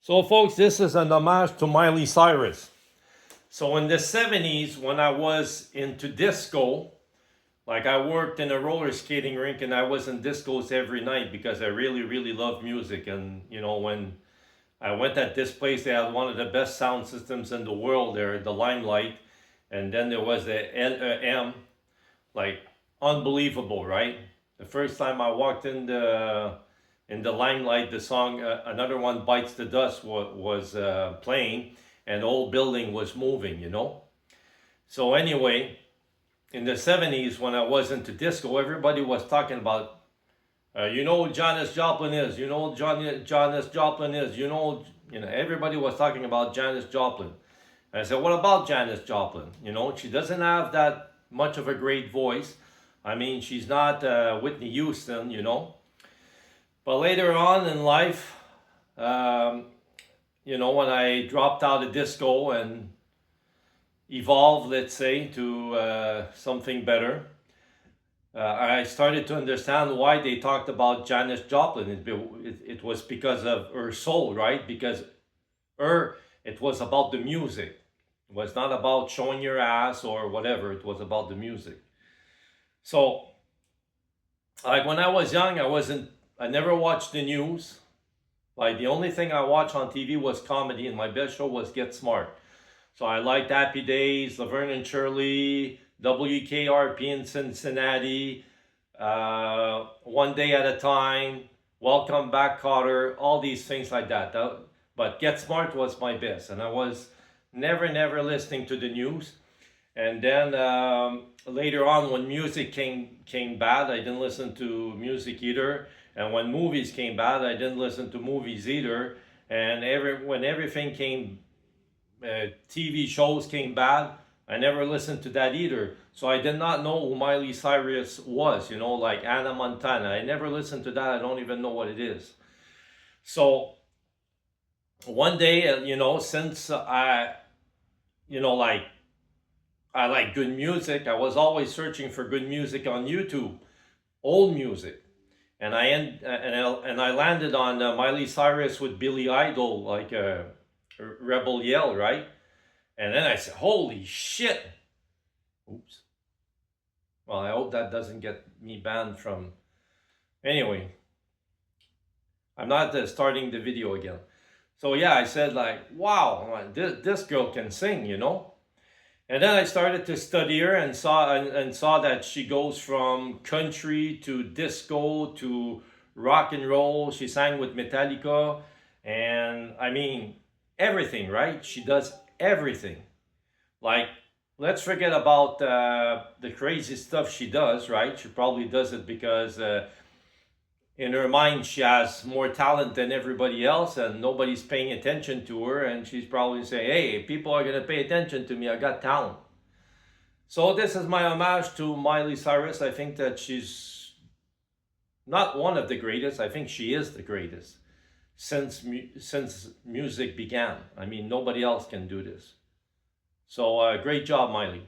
So, folks, this is an homage to Miley Cyrus. So, in the 70s, when I was into disco, like I worked in a roller skating rink and I was in discos every night because I really, really love music. And, when I went at this place, they had one of the best sound systems in the world there, the Limelight. And then there was the LEM, like unbelievable, right? The first time I walked in the limelight, the song "Another One Bites the Dust" was playing, and the whole building was moving. So anyway, in the 70s, when I was into disco, everybody was talking about, who Janis Joplin is, Janis Joplin is, everybody was talking about Janis Joplin. And I said, what about Janis Joplin? She doesn't have that much of a great voice. I mean, she's not Whitney Houston. But later on in life, when I dropped out of disco and evolved, let's say, to something better, I started to understand why they talked about Janis Joplin. It was because of her soul, right? Because it was about the music. It was not about showing your ass or whatever. It was about the music. So, like when I was young, I never watched the news. Like the only thing I watched on TV was comedy, and my best show was Get Smart. So I liked Happy Days, Laverne and Shirley, WKRP in Cincinnati, One Day at a Time, Welcome Back, Kotter, all these things like that. But Get Smart was my best, and I was never listening to the news. And then later on, when music came bad, I didn't listen to music either. And when movies came bad, I didn't listen to movies either. And when everything came, TV shows came bad, I never listened to that either. So I did not know who Miley Cyrus was, like Anna Montana. I never listened to that. I don't even know what it is. So one day, since I like good music, I was always searching for good music on YouTube, old music. And I landed on Miley Cyrus with Billy Idol, like Rebel Yell, right? And then I said, holy shit. Oops. Well, I hope that doesn't get me banned from... Anyway, I'm not starting the video again. So yeah, I said like, wow, this girl can sing, And then I started to study her and saw that she goes from country to disco to rock and roll. She sang with Metallica, and I mean everything, right? She does everything. Like, let's forget about the crazy stuff she does, right? She probably does it because in her mind she has more talent than everybody else and nobody's paying attention to her, and she's probably saying, hey, people are going to pay attention to me, I got talent. So this is my homage to Miley Cyrus. I think that she's not one of the greatest. I think she is the greatest since music began. I mean, nobody else can do this. So great job, Miley.